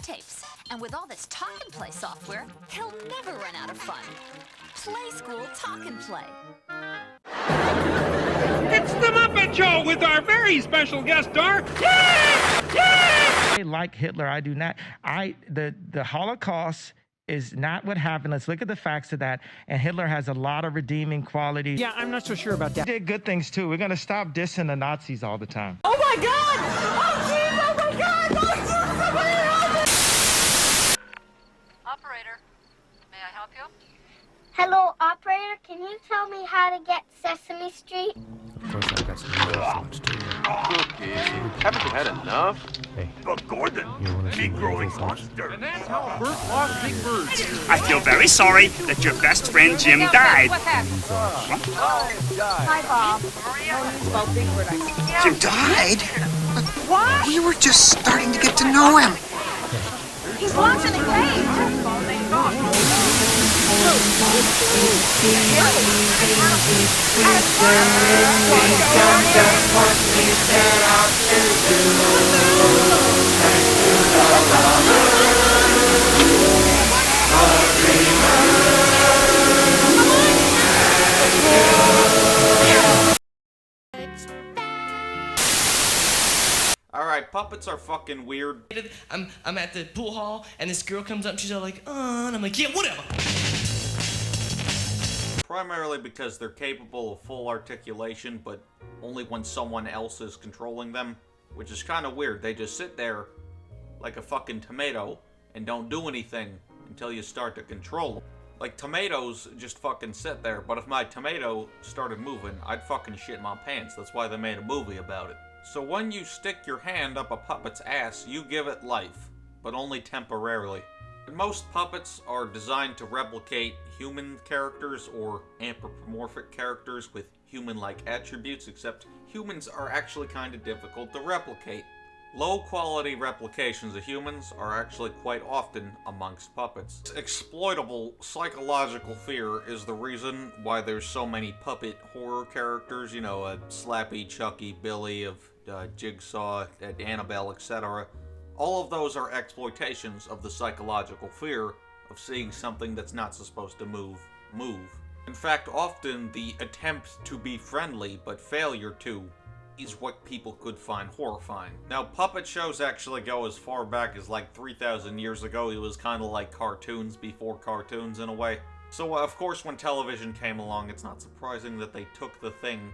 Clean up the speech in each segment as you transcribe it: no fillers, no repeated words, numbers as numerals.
tapes. And with all this talk and play software, he'll never run out of fun. Play School Talk and Play. It's the Muppet Show with our very special guest star. I like Hitler. I do not. The Holocaust is not what happened. Let's look at the facts of that. And Hitler has a lot of redeeming qualities. Yeah, I'm not so sure about that. He did good things too. We're going to stop dissing the Nazis all the time. Oh my God! Oh jeez! Oh my God! Oh jeez! Somebody help me! Operator, may I help you? Hello, operator. Can you tell me how to get Sesame Street? Of course, I've got some thoughts too. Cookie, haven't you had enough? Hey, But Gordon, you want to see meat-growing what monster. And that's how Bert lost Big Bird. I feel very sorry that your best friend Jim died. What happened? Hi, Bob. My news about Big Bird. Jim died? What? We were just starting to get to know him. He's locked in a cage. Alright, puppets are fucking weird. I'm at the pool hall, and this girl comes up, and she's all like, and I'm like, yeah, whatever. Primarily because they're capable of full articulation, but only when someone else is controlling them, which is kind of weird. They just sit there like a fucking tomato and don't do anything until you start to control them. Like, tomatoes just fucking sit there, but if my tomato started moving, I'd fucking shit my pants. That's why they made a movie about it. So when you stick your hand up a puppet's ass, you give it life, but only temporarily. Most puppets are designed to replicate human characters or anthropomorphic characters with human-like attributes, except humans are actually kind of difficult to replicate. Low-quality replications of humans are actually quite often amongst puppets. Exploitable psychological fear is the reason why there's so many puppet horror characters, you know, Slappy, Chucky, Billy of Jigsaw, Annabelle, etc. All of those are exploitations of the psychological fear of seeing something that's not supposed to move. In fact, often the attempt to be friendly, but failure to, is what people could find horrifying. Now, puppet shows actually go as far back as like 3,000 years ago. It was kind of like cartoons before cartoons in a way. So, of course, when television came along, it's not surprising that they took the thing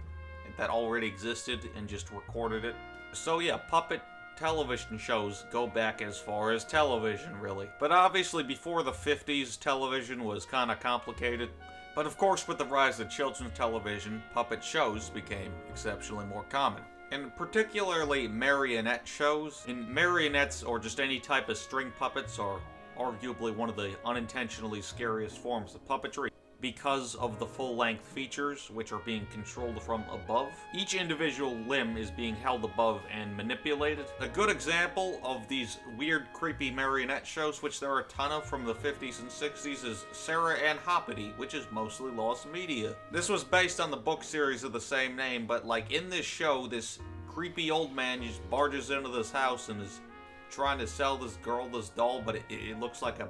that already existed and just recorded it. So yeah, puppet television shows go back as far as television, really. But obviously before the 50s, television was kind of complicated. But of course, with the rise of children's television, puppet shows became exceptionally more common. And particularly marionette shows. And marionettes, or just any type of string puppets, are arguably one of the unintentionally scariest forms of puppetry, because of the full-length features, which are being controlled from above. Each individual limb is being held above and manipulated. A good example of these weird, creepy marionette shows, which there are a ton of from the 50s and 60s, is Sarah Ann Hoppity, which is mostly lost media. This was based on the book series of the same name, but like in this show, this creepy old man just barges into this house and is trying to sell this girl this doll, but it looks like a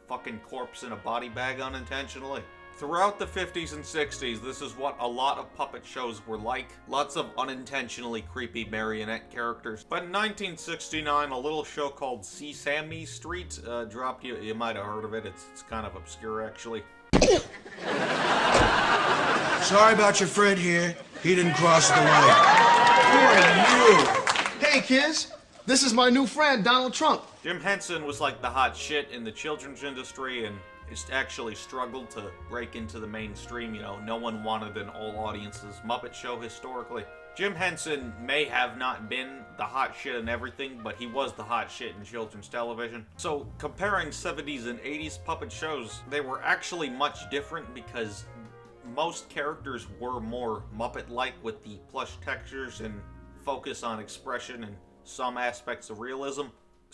fucking corpse in a body bag unintentionally. Throughout the 50s and 60s, this is what a lot of puppet shows were like. Lots of unintentionally creepy marionette characters. But in 1969, a little show called Sesame Street dropped. You might have heard of it. It's kind of obscure, actually. Sorry about your friend here. He didn't cross the line. Who are you? Hey, kids. This is my new friend, Donald Trump. Jim Henson was like the hot shit in the children's industry, and it's actually struggled to break into the mainstream. You know, no one wanted an all-audiences Muppet show historically. Jim Henson may have not been the hot shit in everything, but he was the hot shit in children's television. So, comparing 70s and 80s puppet shows, they were actually much different because most characters were more Muppet-like with the plush textures and focus on expression and some aspects of realism.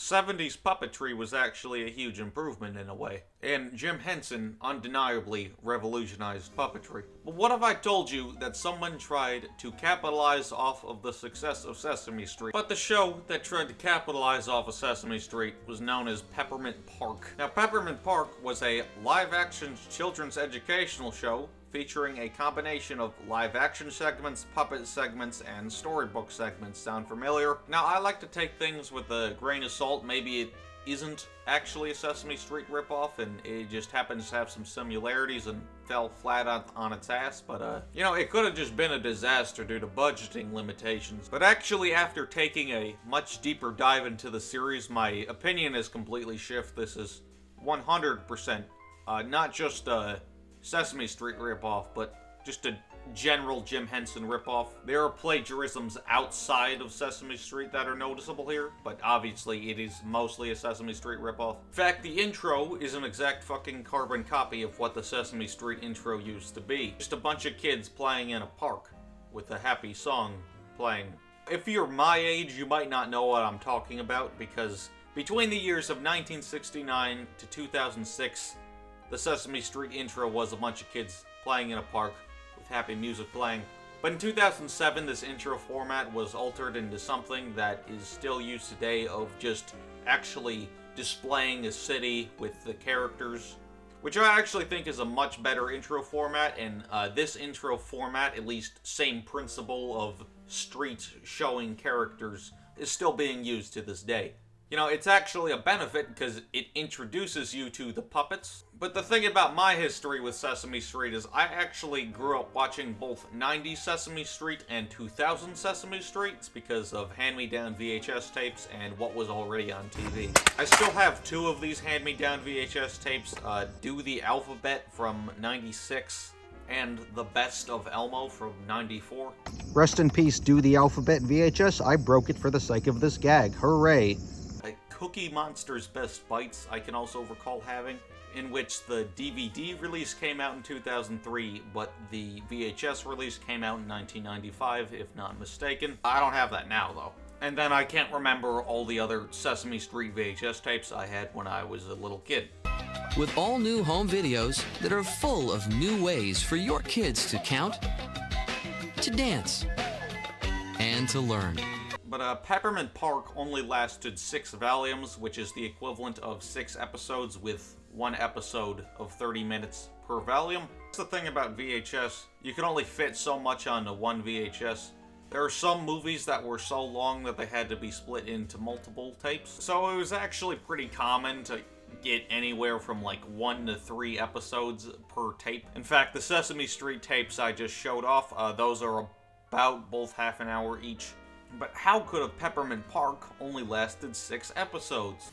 70s puppetry was actually a huge improvement in a way, and Jim Henson undeniably revolutionized puppetry. But what if I told you that someone tried to capitalize off of the success of Sesame Street? But the show that tried to capitalize off of Sesame Street was known as Peppermint Park. Now, Peppermint Park was a live-action children's educational show featuring a combination of live-action segments, puppet segments, and storybook segments. Sound familiar? Now, I like to take things with a grain of salt. Maybe it isn't actually a Sesame Street ripoff, and it just happens to have some similarities and fell flat on its ass, but, you know, it could have just been a disaster due to budgeting limitations. But actually, after taking a much deeper dive into the series, my opinion has completely shifted. This is 100% not just a Sesame Street ripoff, but just a general Jim Henson ripoff. There are plagiarisms outside of Sesame Street that are noticeable here, but obviously it is mostly a Sesame Street ripoff. In fact, the intro is an exact fucking carbon copy of what the Sesame Street intro used to be. Just a bunch of kids playing in a park with a happy song playing. If you're my age, you might not know what I'm talking about, because between the years of 1969 to 2006, the Sesame Street intro was a bunch of kids playing in a park with happy music playing. But in 2007, this intro format was altered into something that is still used today, of just actually displaying a city with the characters, which I actually think is a much better intro format, and this intro format, at least same principle of street showing characters, is still being used to this day. You know, it's actually a benefit because it introduces you to the puppets. But the thing about my history with Sesame Street is I actually grew up watching both 90s Sesame Street and 2000 Sesame Streets because of hand-me-down VHS tapes and what was already on TV. I still have 2 of these hand-me-down VHS tapes, Do the Alphabet from 96 and The Best of Elmo from 94. Rest in peace, Do the Alphabet VHS. I broke it for the sake of this gag. Hooray. Cookie Monster's Best Bites I can also recall having, in which the DVD release came out in 2003, but the VHS release came out in 1995, if not mistaken. I don't have that now, though. And then I can't remember all the other Sesame Street VHS tapes I had when I was a little kid. With all new home videos that are full of new ways for your kids to count, to dance, and to learn. But Peppermint Park only lasted 6 volumes, which is the equivalent of 6 episodes with 1 episode of 30 minutes per volume. That's the thing about VHS. You can only fit so much onto one VHS. There are some movies that were so long that they had to be split into multiple tapes. So it was actually pretty common to get anywhere from like 1 to 3 episodes per tape. In fact, the Sesame Street tapes I just showed off, those are about both half an hour each. But how could a Peppermint Park only lasted 6 episodes?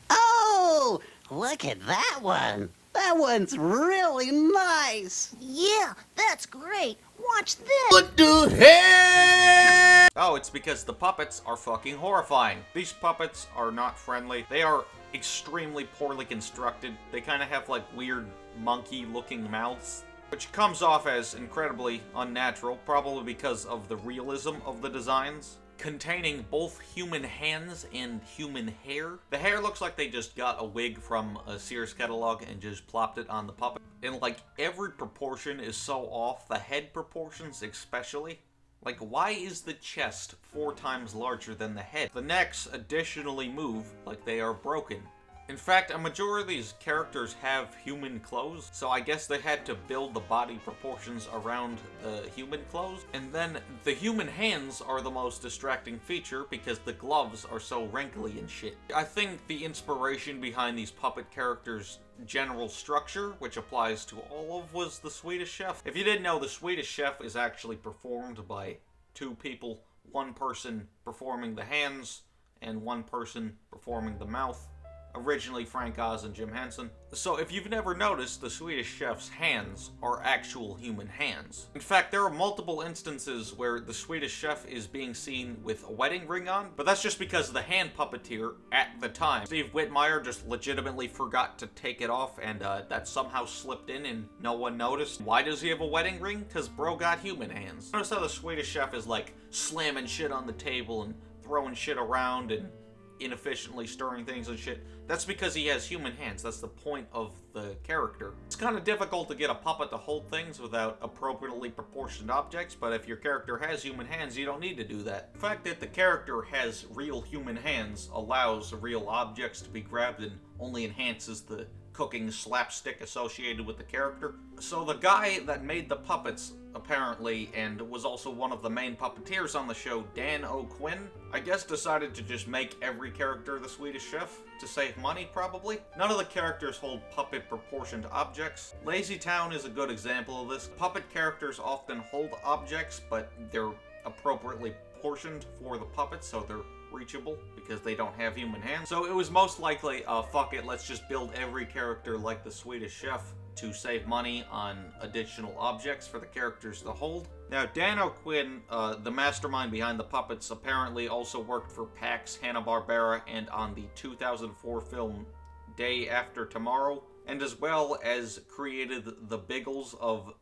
Oh, look at that one. That one's really nice. Yeah, that's great. Watch this. What the hell? Oh, it's because the puppets are fucking horrifying. These puppets are not friendly. They are extremely poorly constructed. They kind of have like weird monkey-looking mouths, which comes off as incredibly unnatural, probably because of the realism of the designs. Containing both human hands and human hair. The hair looks like they just got a wig from a Sears catalog and just plopped it on the puppet. And like every proportion is so off, the head proportions especially. Like, why is the chest 4 times larger than the head? The necks additionally move like they are broken. In fact, a majority of these characters have human clothes, so I guess they had to build the body proportions around the human clothes. And then the human hands are the most distracting feature because the gloves are so wrinkly and shit. I think the inspiration behind these puppet characters' general structure, which applies to all of, was the Swedish Chef. If you didn't know, the Swedish Chef is actually performed by 2 people, 1 person performing the hands and 1 person performing the mouth. Originally Frank Oz and Jim Henson. So if you've never noticed, the Swedish Chef's hands are actual human hands. In fact, there are multiple instances where the Swedish Chef is being seen with a wedding ring on, but that's just because the hand puppeteer at the time, Steve Whitmire, just legitimately forgot to take it off, and that somehow slipped in and no one noticed. Why does he have a wedding ring? Because bro got human hands. Notice how the Swedish Chef is like slamming shit on the table and throwing shit around and inefficiently stirring things and shit. That's because he has human hands. That's the point of the character. It's kind of difficult to get a puppet to hold things without appropriately proportioned objects, but if your character has human hands, you don't need to do that. The fact that the character has real human hands allows real objects to be grabbed and only enhances the cooking slapstick associated with the character. So the guy that made the puppets, apparently, and was also one of the main puppeteers on the show, Dan O'Quinn, I guess decided to just make every character the Swedish Chef to save money, probably. None of the characters hold puppet-proportioned objects. Lazy Town is a good example of this. Puppet characters often hold objects, but they're appropriately proportioned for the puppets, so they're reachable because they don't have human hands. So it was most likely, fuck it, let's just build every character like the Swedish Chef to save money on additional objects for the characters to hold. Now, Dan O'Quinn, the mastermind behind the puppets, apparently also worked for PAX, Hanna-Barbera, and on the 2004 film Day After Tomorrow, and as well as created the Biggles of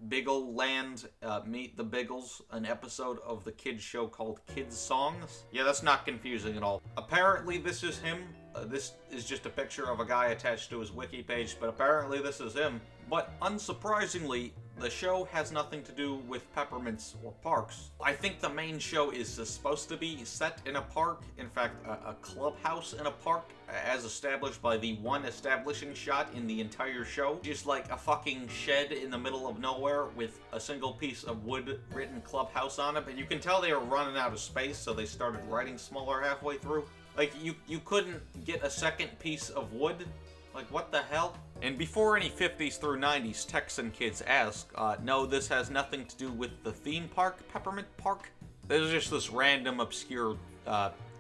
Biggle Land, Meet the Biggles, an episode of the kids show called Kids Songs. Yeah, that's not confusing at all. Apparently this is him. This is just a picture of a guy attached to his wiki page, but apparently this is him. But unsurprisingly, the show has nothing to do with peppermints or parks. I think the main show is supposed to be set in a park, in fact, a clubhouse in a park, as established by the one establishing shot in the entire show. Just like a fucking shed in the middle of nowhere with a single piece of wood written clubhouse on it, but you can tell they were running out of space, so they started writing smaller halfway through. Like, you couldn't get a second piece of wood? Like, what the hell? And before any 50s through 90s Texan kids ask, no, this has nothing to do with the theme park, Peppermint Park. This is just this random, obscure,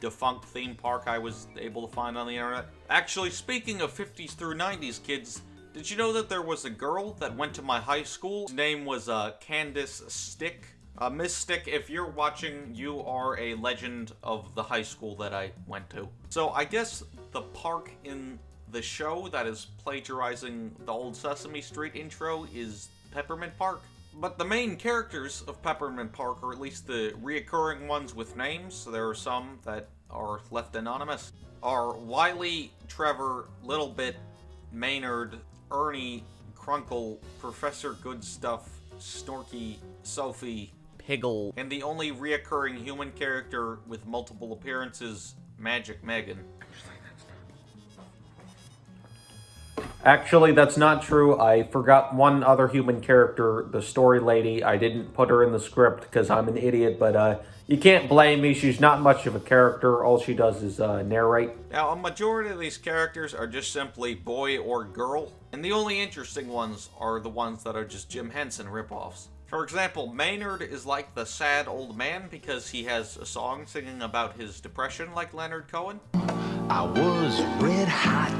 defunct theme park I was able to find on the internet. Actually, speaking of 50s through 90s kids, did you know that there was a girl that went to my high school? Her name was, Candace Stick. Miss Stick, if you're watching, you are a legend of the high school that I went to. So I guess the park in the show that is plagiarizing the old Sesame Street intro is Peppermint Park. But the main characters of Peppermint Park, or at least the reoccurring ones with names, so there are some that are left anonymous, are Wiley, Trevor, Littlebit, Maynard, Ernie, Crunkle, Professor Goodstuff, Snorky, Sophie, Piggle, and the only reoccurring human character with multiple appearances, Magic Megan. Actually, that's not true. I forgot one other human character, the story lady. I didn't put her in the script because I'm an idiot, but you can't blame me. She's not much of a character. All she does is narrate. Now, a majority of these characters are just simply boy or girl, and the only interesting ones are the ones that are just Jim Henson ripoffs. For example, Maynard is like the sad old man because he has a song singing about his depression like Leonard Cohen. I was red hot,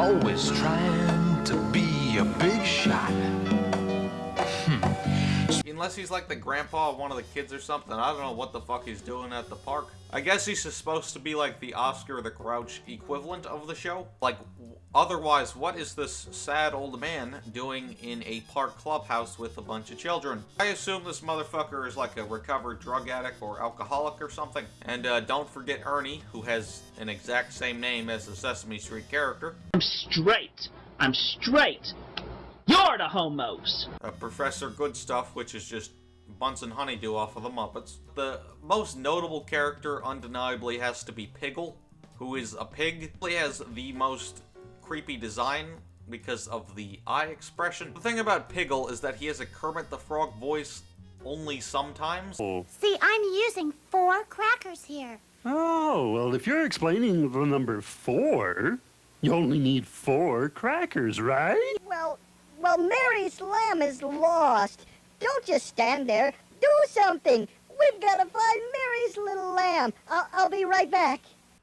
always trying to be a big shot. Unless he's like the grandpa of one of the kids or something, I don't know what the fuck he's doing at the park. I guess he's supposed to be like the Oscar the Grouch equivalent of the show. Like, otherwise, what is this sad old man doing in a park clubhouse with a bunch of children? I assume this motherfucker is like a recovered drug addict or alcoholic or something. And don't forget Ernie, who has an exact same name as the Sesame Street character. I'm straight. I'm straight. You're the homos! Professor Goodstuff, which is just Bunsen Honeydew off of the Muppets. The most notable character undeniably has to be Piggle, who is a pig. He has the most creepy design because of the eye expression. The thing about Piggle is that he has a Kermit the Frog voice only sometimes. See, I'm using 4 crackers here. Oh, well, if you're explaining the number 4, you only need 4 crackers, right? Well, Mary's lamb is lost. Don't just stand there. Do something. We've got to find Mary's little lamb. I'll be right back.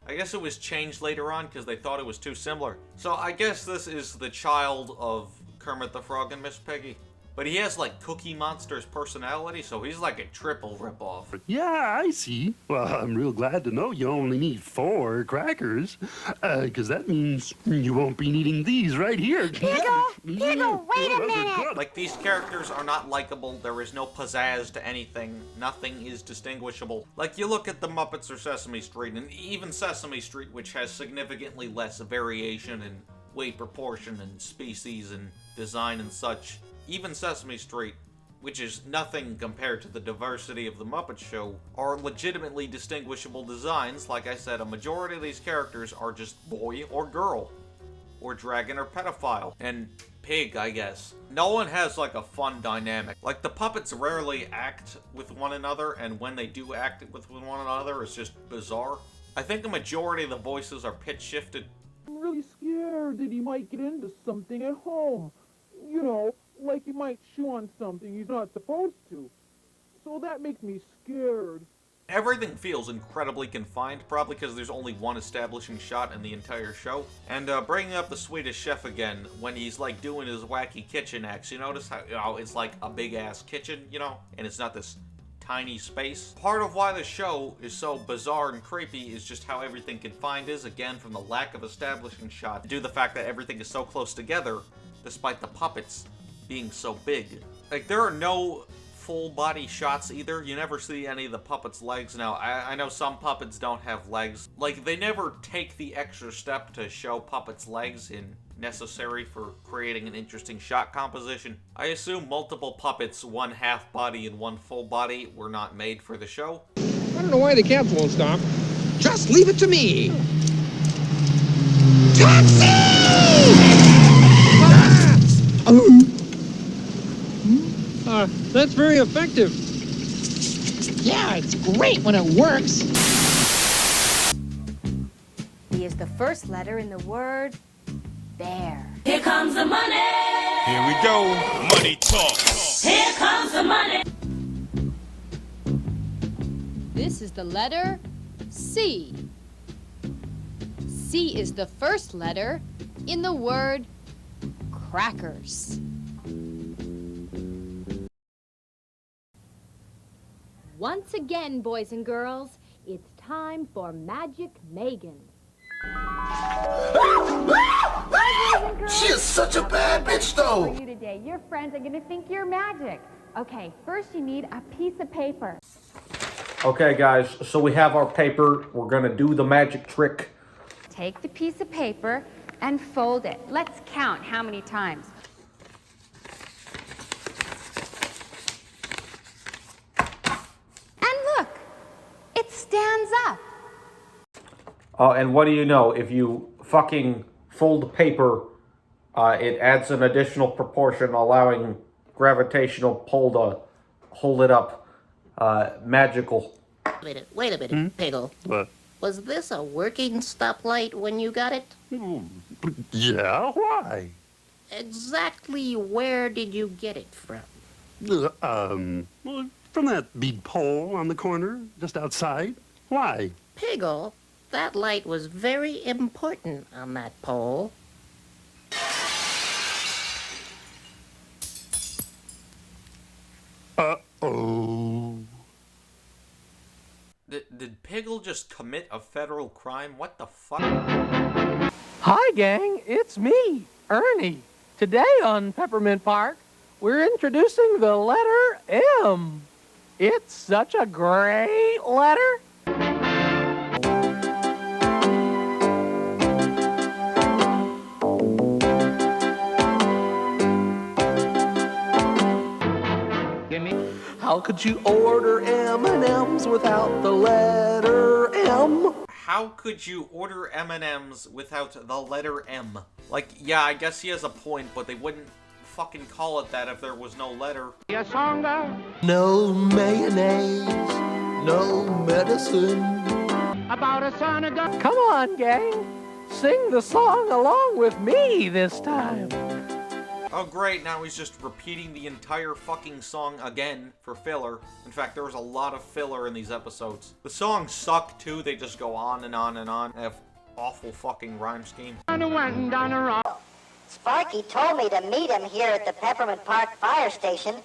I guess it was changed later on because they thought it was too similar. So I guess this is the child of Kermit the Frog and Miss Piggy. But he has like Cookie Monster's personality, so he's like a triple ripoff. Yeah, I see. Well, I'm real glad to know you only need 4 crackers, because that means you won't be needing these right here. Piggle, wait a minute! Like, these characters are not likable, there is no pizzazz to anything, nothing is distinguishable. Like, you look at the Muppets or Sesame Street, and even Sesame Street, which has significantly less variation in weight proportion and species and design and such. Even Sesame Street, which is nothing compared to the diversity of the Muppet Show, are legitimately distinguishable designs. Like I said, a majority of these characters are just boy or girl, or dragon or pedophile, and pig, I guess. No one has like a fun dynamic. Like, the puppets rarely act with one another, and when they do act with one another, it's just bizarre. I think a majority of the voices are pitch shifted. I'm really scared that he might get into something at home. You know, like he might chew on something he's not supposed to. So that makes me scared. Everything feels incredibly confined, probably because there's only one establishing shot in the entire show. And bringing up the Swedish Chef again, when he's like doing his wacky kitchen acts, you notice how, you know, it's like a big-ass kitchen, you know, and it's not this tiny space. Part of why the show is so bizarre and creepy is just how everything confined is, again, from the lack of establishing shot, due to the fact that everything is so close together, despite the puppets being so big. Like, there are no full body shots either. You never see any of the puppets' legs. Now, I know some puppets don't have legs. Like, they never take the extra step to show puppets' legs in necessary for creating an interesting shot composition. I assume multiple puppets, one half body and one full body, were not made for the show. I don't know why the cabs won't stop. Just leave it to me. Taxi! That's very effective. Yeah, it's great when it works. B is the first letter in the word bear. Here comes the money. Here we go. Money talk. Here comes the money. This is the letter C. C is the first letter in the word crackers. Once again, boys and girls, it's time for Magic Megan. She is such a bad bitch, though. For you today, your friends are gonna think you're magic. Okay, first you need a piece of paper. Okay, guys, so we have our paper. We're gonna do the magic trick. Take the piece of paper and fold it. Let's count how many times. It stands up. And what do you know? If you fucking fold paper, it adds an additional proportion, allowing gravitational pull to hold it up. Magical. Wait a minute, Piggle. What? Was this a working stoplight when you got it? Yeah, why? Exactly where did you get it from? Well, from that big pole on the corner, just outside. Why? Piggle, that light was very important on that pole. Uh-oh. Did Piggle just commit a federal crime? What the fuck? Hi, gang. It's me, Ernie. Today on Peppermint Park, we're introducing the letter M. It's such a great letter. How could you order M&Ms without the letter M? How could you order M&Ms without the letter M? Like, yeah, I guess he has a point, but they wouldn't fucking call it that if there was no letter. No mayonnaise, no medicine. About a son of gun. Come on, gang. Sing the song along with me this time. Oh great, now he's just repeating the entire fucking song again for filler. In fact, there was a lot of filler in these episodes. The songs suck too, they just go on and on and on. They have awful fucking rhyme scheme. Sparky told me to meet him here at the Peppermint Park fire station.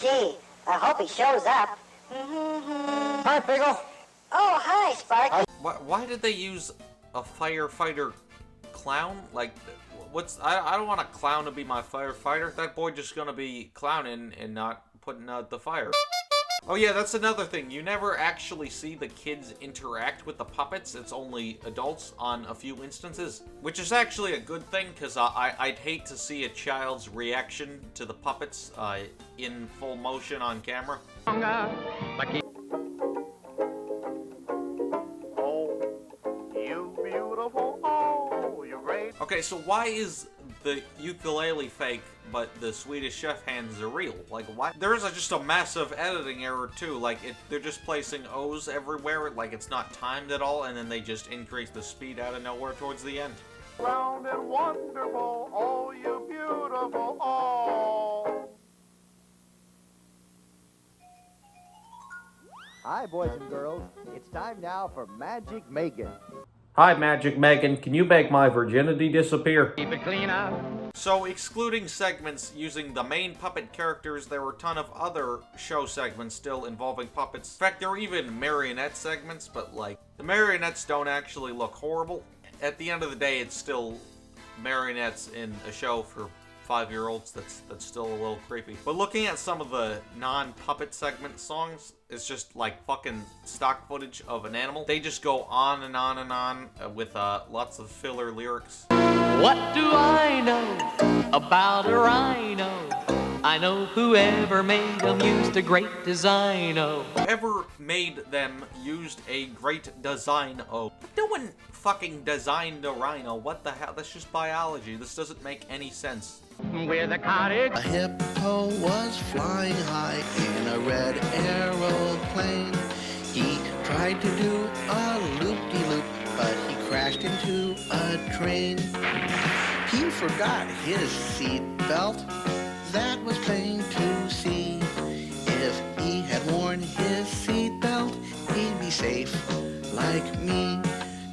Gee, I hope he shows up. Hi, Pickle. Oh, hi, Sparky. Why did they use a firefighter clown? Like, I don't want a clown to be my firefighter. That boy just gonna be clowning and not putting out the fire. Oh yeah, that's another thing. You never actually see the kids interact with the puppets. It's only adults on a few instances, which is actually a good thing, because I'd hate to see a child's reaction to the puppets in full motion on camera. Okay, so why is the ukulele fake, but the Swedish chef hands are real? Like, why? There is just a massive editing error, too. Like, they're just placing O's everywhere, like it's not timed at all, and then they just increase the speed out of nowhere towards the end. Round and wonderful, oh, you beautiful, oh. Hi, boys and girls. It's time now for Magic Megan. Hi, Magic Megan. Can you make my virginity disappear? Keep it clean up. So, excluding segments using the main puppet characters, there were a ton of other show segments still involving puppets. In fact, there were even marionette segments, but, like, the marionettes don't actually look horrible. At the end of the day, it's still marionettes in a show for 5-year-olds. That's still a little creepy. But looking at some of the non-puppet segment songs, it's just like fucking stock footage of an animal. They just go on and on and on with lots of filler lyrics. What do I know about a rhino? I know whoever made them used a great design-o. Whoever made them used a great design-o. No one fucking designed a rhino. What the hell? That's just biology. This doesn't make any sense. With a cottage. A hippo was flying high in a red aeroplane. He tried to do a loop-de-loop, but he crashed into a train. He forgot his seat belt. That was plain to see. If he had worn his seatbelt, he'd be safe like me.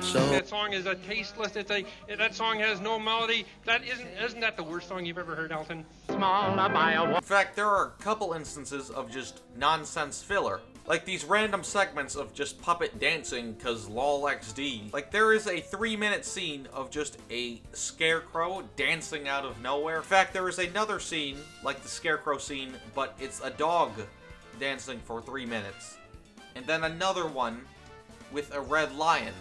So that song is a tasteless. That song has no melody. Isn't that the worst song you've ever heard, Elton? In fact, there are a couple instances of just nonsense filler. Like these random segments of just puppet dancing cause lol XD. Like there is a 3-minute scene of just a scarecrow dancing out of nowhere. In fact, there is another scene, like the scarecrow scene, but it's a dog dancing for 3 minutes. And then another one with a red lion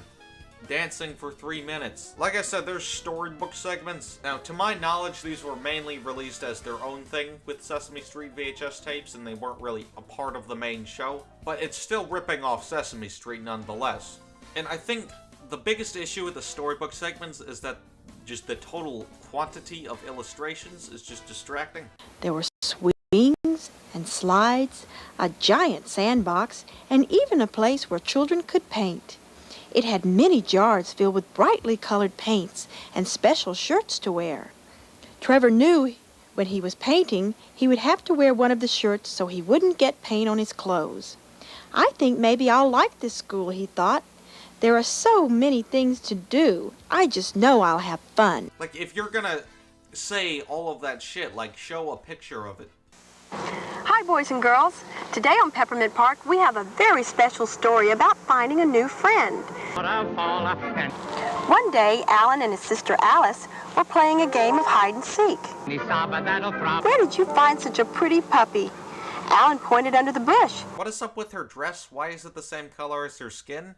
dancing for 3 minutes. Like I said, there's storybook segments. Now, to my knowledge, these were mainly released as their own thing with Sesame Street VHS tapes, and they weren't really a part of the main show. But it's still ripping off Sesame Street nonetheless. And I think the biggest issue with the storybook segments is that just the total quantity of illustrations is just distracting. There were swings and slides, a giant sandbox, and even a place where children could paint. It had many jars filled with brightly colored paints and special shirts to wear. Trevor knew when he was painting, he would have to wear one of the shirts so he wouldn't get paint on his clothes. I think maybe I'll like this school, he thought. There are so many things to do. I just know I'll have fun. Like, if you're gonna say all of that shit, like, show a picture of it. Hi, boys and girls. Today on Peppermint Park, we have a very special story about finding a new friend. One day, Alan and his sister Alice were playing a game of hide and seek. Where did you find such a pretty puppy? Alan pointed under the bush. What is up with her dress? Why is it the same color as her skin?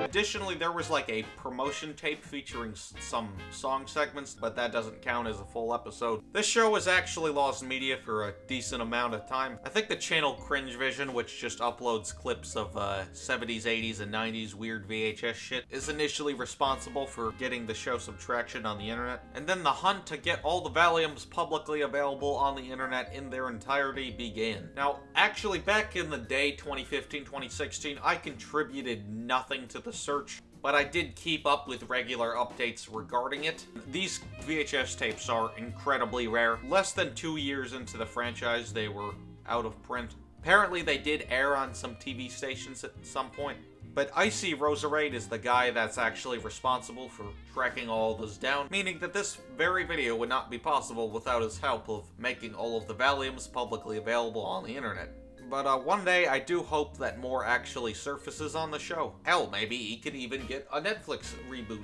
Additionally, there was like a promotion tape featuring some song segments, but that doesn't count as a full episode. This show was actually lost media for a decent amount of time. I think the channel Cringe Vision, which just uploads clips of 70s, 80s, and 90s weird VHS shit, is initially responsible for getting the show some traction on the internet. And then the hunt to get all the volumes publicly available on the internet in their entirety began. Now, actually, back in the day, 2015, 2016, I contributed nothing to the search, but I did keep up with regular updates regarding it. These VHS tapes are incredibly rare. Less than 2 years into the franchise, they were out of print. Apparently they did air on some TV stations at some point. But Icy Roserade is the guy that's actually responsible for tracking all this down, meaning that this very video would not be possible without his help of making all of the volumes publicly available on the internet. But one day I do hope that more actually surfaces on the show. Hell, maybe he could even get a Netflix reboot.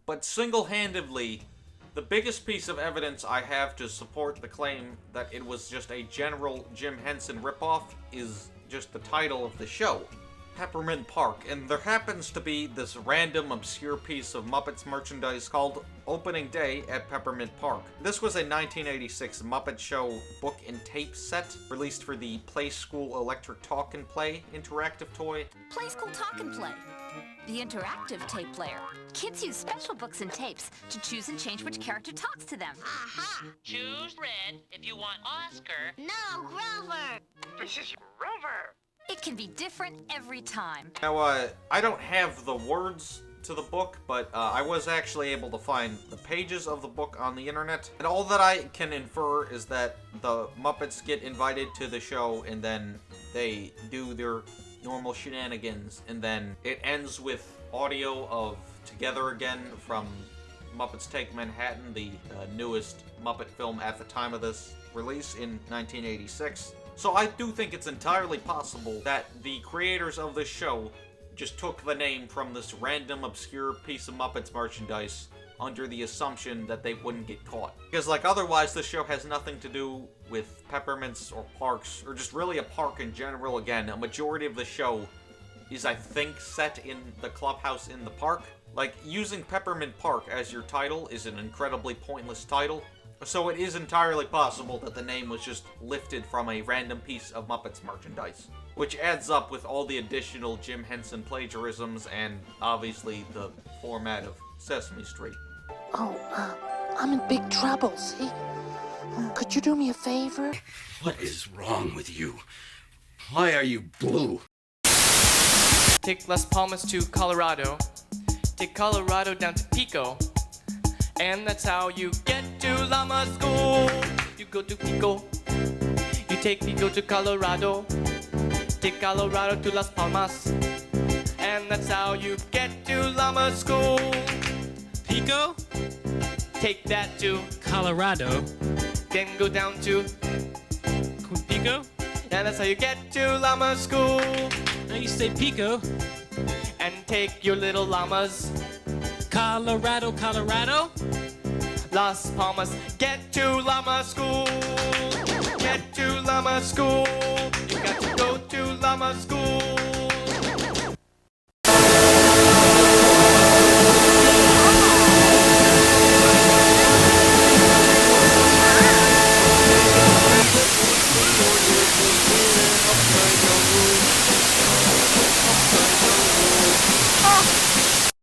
But single-handedly, the biggest piece of evidence I have to support the claim that it was just a general Jim Henson ripoff is just the title of the show, Peppermint Park, and there happens to be this random obscure piece of Muppets merchandise called Opening Day at Peppermint Park. This was a 1986 Muppet Show book and tape set released for the Play School Electric Talk and Play interactive toy. Play School Talk and Play, the interactive tape player. Kids use special books and tapes to choose and change which character talks to them. Aha! Choose red if you want Oscar. No, Grover! This is Grover! It can be different every time. Now, I don't have the words to the book, but I was actually able to find the pages of the book on the internet. And all that I can infer is that the Muppets get invited to the show and then they do their normal shenanigans, and then it ends with audio of Together Again from Muppets Take Manhattan, the newest Muppet film at the time of this release in 1986. So I do think it's entirely possible that the creators of this show just took the name from this random obscure piece of Muppets merchandise under the assumption that they wouldn't get caught. Because like otherwise this show has nothing to do with peppermints or parks, or just really a park in general. Again, a majority of the show is, I think, set in the clubhouse in the park. Like, using Peppermint Park as your title is an incredibly pointless title. So it is entirely possible that the name was just lifted from a random piece of Muppets merchandise. Which adds up with all the additional Jim Henson plagiarisms and, obviously, the format of Sesame Street. Oh, I'm in big trouble, see? Could you do me a favor? What is wrong with you? Why are you blue? Take Las Palmas to Colorado. Take Colorado down to Pico. And that's how you get to Llama School. You go to Pico. You take Pico to Colorado. Take Colorado to Las Palmas. And that's how you get to Llama School. Pico? Take that to Colorado. Then go down to Pico. And that's how you get to Llama School. Now you say Pico. And take your little llamas. Colorado, Colorado. Las Palmas. Get to Llama School. Get to Llama School.